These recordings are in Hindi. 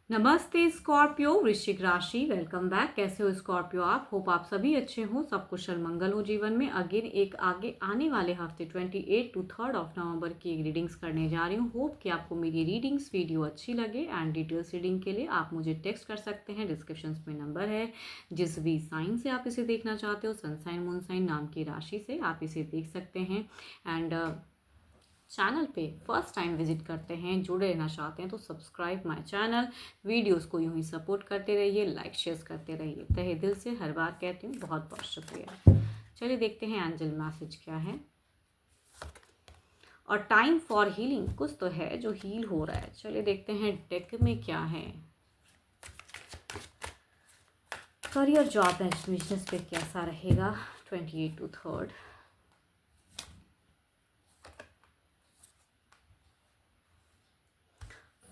नमस्ते स्कॉर्पियो वृश्चिक राशि। Welcome back. कैसे हो स्कॉर्पियो आप? होप आप सभी अच्छे हो, सब कुशल मंगल हो जीवन में। अगेन एक आगे आने वाले हफ्ते 28 टू 3 नवंबर की एक रीडिंग्स करने जा रही हूँ। होप कि आपको मेरी रीडिंग्स वीडियो अच्छी लगे। एंड डिटेल्स रीडिंग के लिए आप मुझे टेक्स्ट कर सकते हैं, डिस्क्रिप्शन में नंबर है। जिस भी साइन से आप इसे देखना चाहते हो, सन साइन मून साइन नाम की राशि से आप इसे देख सकते हैं। एंड चैनल पे फर्स्ट टाइम विजिट करते हैं, जुड़े रहना चाहते हैं तो सब्सक्राइब माय चैनल। वीडियोस को यूं ही सपोर्ट करते रहिए, लाइक शेयर करते रहिए। तहे दिल से हर बार कहती हूँ, बहुत बहुत शुक्रिया। चलिए देखते हैं एंजल मैसेज क्या है। और टाइम फॉर हीलिंग कुछ तो है जो हील हो रहा है। चलिए देखते हैं डेक में क्या है। करियर जॉब एंड बिजनेस पे कैसा रहेगा 28 टू 3।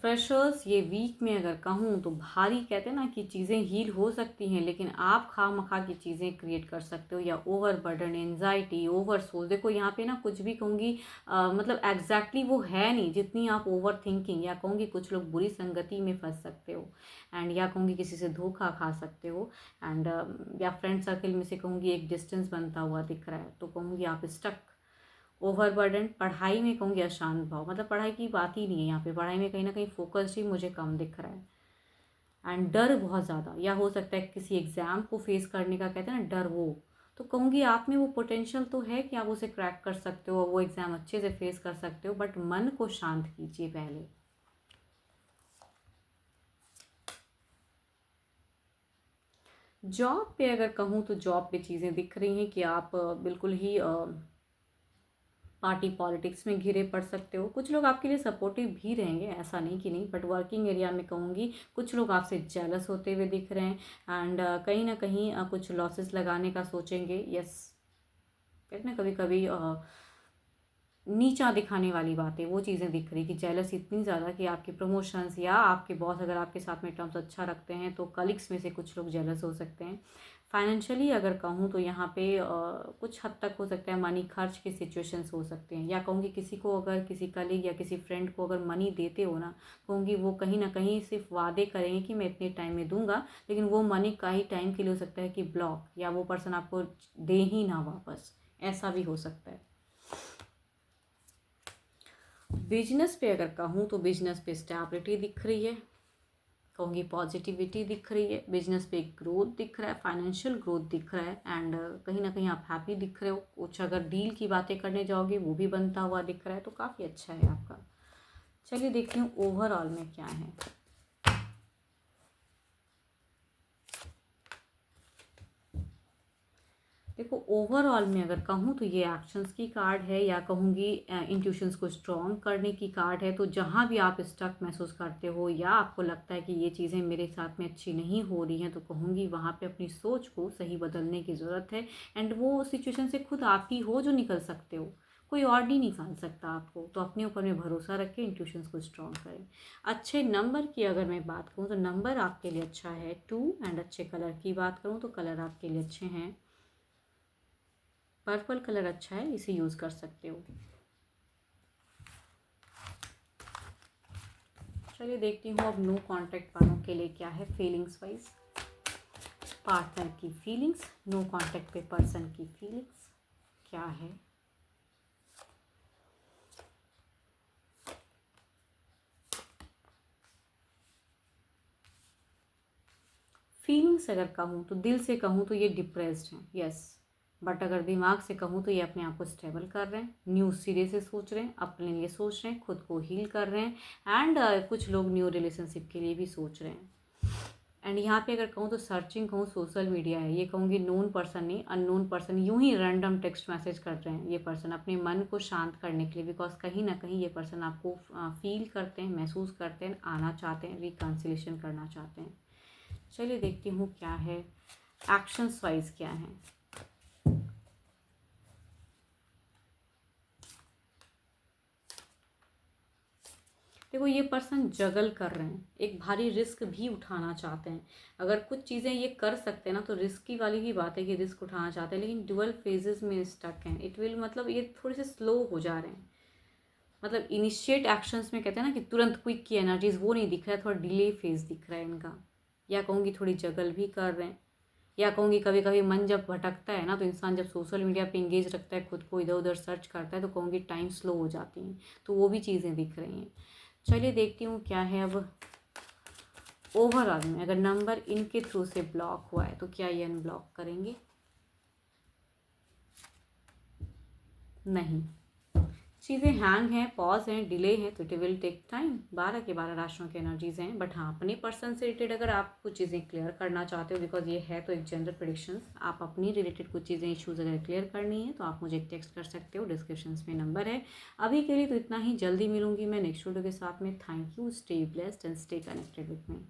फ्रेशर्स ये वीक में अगर कहूँ तो भारी, कहते हैं ना कि चीज़ें हील हो सकती हैं, लेकिन आप खामखा की चीज़ें क्रिएट कर सकते हो, या ओवर बर्डन, एनजाइटी, ओवर सोच। देखो यहाँ पे ना कुछ भी कहूँगी मतलब एग्जैक्टली वो है नहीं जितनी आप ओवर थिंकिंग, या कहूँगी कुछ लोग बुरी संगति में फंस सकते हो। एंड या कहूँगी किसी से धोखा खा सकते हो। एंड या फ्रेंड सर्कल में से कहूँगी एक डिस्टेंस बनता हुआ दिख रहा है, तो कहूँगी आप स्टक, ओवरबर्डन। पढ़ाई में कहूँगी अशांत भाव, मतलब पढ़ाई की बात ही नहीं है यहाँ पे। पढ़ाई में कहीं ना कहीं फोकस ही मुझे कम दिख रहा है। एंड डर बहुत ज़्यादा, या हो सकता है किसी एग्ज़ाम को फेस करने का, कहते हैं ना डर, वो तो कहूँगी आप में वो पोटेंशियल तो है कि आप उसे क्रैक कर सकते हो, वो एग्ज़ाम अच्छे से फेस कर सकते हो, बट मन को शांत कीजिए पहले। जॉब पे अगर कहूँ तो जॉब पे चीज़ें दिख रही हैं कि आप बिल्कुल ही पार्टी पॉलिटिक्स में घिरे पड़ सकते हो। कुछ लोग आपके लिए सपोर्टिव भी रहेंगे, ऐसा नहीं कि नहीं, बट वर्किंग एरिया में कहूँगी कुछ लोग आपसे जेलस होते हुए दिख रहे हैं। एंड कहीं ना कहीं कुछ लॉसेस लगाने का सोचेंगे। यस, कहते ना कभी कभी नीचा दिखाने वाली बातें, वो चीज़ें दिख रही कि जेलस इतनी ज़्यादा कि आपके प्रमोशंस, या आपके बॉस अगर आपके साथ में टर्म्स अच्छा रखते हैं तो कलीग्स में से कुछ लोग जेलस हो सकते हैं। फाइनेंशियली अगर कहूँ तो यहाँ पे कुछ हद तक हो सकता है मनी खर्च के सिचुएशंस हो सकते हैं, या कहूँगी किसी को अगर, किसी कलीग या किसी फ्रेंड को अगर मनी देते हो ना, कहूँगी वो कहीं ना कहीं सिर्फ वादे करेंगे कि मैं इतने टाइम में दूंगा, लेकिन वो मनी का ही टाइम के लिए हो सकता है कि ब्लॉक, या वो पर्सन आपको दे ही ना वापस, ऐसा भी हो सकता है। बिजनेस पे अगर कहूँ तो बिजनेस पे स्टेबिलिटी दिख रही है, कहूँगी पॉजिटिविटी दिख रही है। बिजनेस पे ग्रोथ दिख रहा है, फाइनेंशियल ग्रोथ दिख रहा है। एंड कहीं ना कहीं आप हैप्पी दिख रहे हो। कुछ अगर डील की बातें करने जाओगे वो भी बनता हुआ दिख रहा है, तो काफ़ी अच्छा है आपका। चलिए देखती हूँ ओवरऑल में क्या है। देखो ओवरऑल में अगर कहूँ तो ये एक्शंस की कार्ड है, या कहूँगी इंट्यूशंस को स्ट्रॉन्ग करने की कार्ड है। तो जहाँ भी आप स्टक महसूस करते हो, या आपको लगता है कि ये चीज़ें मेरे साथ में अच्छी नहीं हो रही हैं, तो कहूँगी वहाँ पे अपनी सोच को सही बदलने की ज़रूरत है। एंड वो सिचुएशन से खुद आप ही हो जो निकल सकते हो, कोई और नहीं निकाल सकता आपको। तो अपने ऊपर में भरोसा रखें, इंट्यूशंस को स्ट्रॉन्ग करें। अच्छे नंबर की अगर मैं बात करूँ तो नंबर आपके लिए अच्छा है 2। एंड अच्छे कलर की बात करूँ तो कलर आपके लिए अच्छे हैं, पर्पल कलर अच्छा है, इसे यूज़ कर सकते हो। चलिए देखती हूँ अब नो कांटेक्ट वालों के लिए क्या है फीलिंग्स वाइज। पार्टनर की फीलिंग्स, नो कांटेक्ट पे पर्सन की फीलिंग्स क्या है। फीलिंग्स अगर कहूँ तो दिल से कहूँ तो ये डिप्रेस्ड हैं, यस। बट अगर दिमाग से कहूँ तो ये अपने आप को स्टेबल कर रहे हैं, न्यू सिरे से सोच रहे हैं, अपने लिए सोच रहे हैं, खुद को हील कर रहे हैं। एंड कुछ लोग न्यू रिलेशनशिप के लिए भी सोच रहे हैं। एंड यहाँ पे अगर कहूँ तो सर्चिंग कहूँ सोशल मीडिया है, ये कहूँगी नोन पर्सन नहीं, अननोन पर्सन यूं ही रैंडम टेक्स्ट मैसेज कर रहे हैं ये पर्सन अपने मन को शांत करने के लिए। बिकॉज कहीं ना कहीं ये पर्सन आपको फील करते हैं, महसूस करते हैं, आना चाहते हैं, रिकन्सिलेशन करना चाहते हैं। चलिए देखती हूँ क्या है, एक्शंस वाइज क्या है। देखो ये पर्सन जगल कर रहे हैं, एक भारी रिस्क भी उठाना चाहते हैं। अगर कुछ चीज़ें ये कर सकते हैं ना तो रिस्की वाली ही बात है कि रिस्क उठाना चाहते हैं, लेकिन डुअल फेजेस में स्टक हैं। इट विल, मतलब ये थोड़े से स्लो हो जा रहे हैं। मतलब इनिशिएट एक्शंस में कहते हैं ना कि तुरंत क्विक की एनर्जीज, वो नहीं दिख रहा है, थोड़ा डिले फेज दिख रहा है इनका, या कहूँगी थोड़ी जगल भी कर रहे हैं, या कहूँगी कभी कभी मन जब भटकता है ना, तो इंसान जब सोशल मीडिया पे इंगेज रखता है खुद को, इधर उधर सर्च करता है, तो कहूँगी टाइम स्लो हो जाती हैं, तो वो भी चीज़ें दिख रही हैं। चलिए देखती हूँ क्या है अब ओवरऑल में। अगर नंबर इनके थ्रू से ब्लॉक हुआ है तो क्या ये अनब्लॉक करेंगे? नहीं, चीज़ें हैंग हैं, पॉज हैं, डिले हैं, तो इट विल टेक टाइम। 12 के 12 राशियों की एनर्जीज हैं, बट हाँ, अपने पर्सन से रिलेटेड अगर आप कुछ चीज़ें क्लियर करना चाहते हो, बिकॉज ये है तो एक जनरल प्रेडिक्शंस, आप अपनी रिलेटेड कुछ चीज़ें इश्यूज अगर क्लियर करनी है तो आप मुझे टेक्स्ट कर सकते हो, डिस्क्रिप्शन में नंबर है। अभी के लिए तो इतना ही, जल्दी मिलूंगी मैं नेक्स्ट वीडियो के साथ में। Thank you, stay blessed and stay connected with me.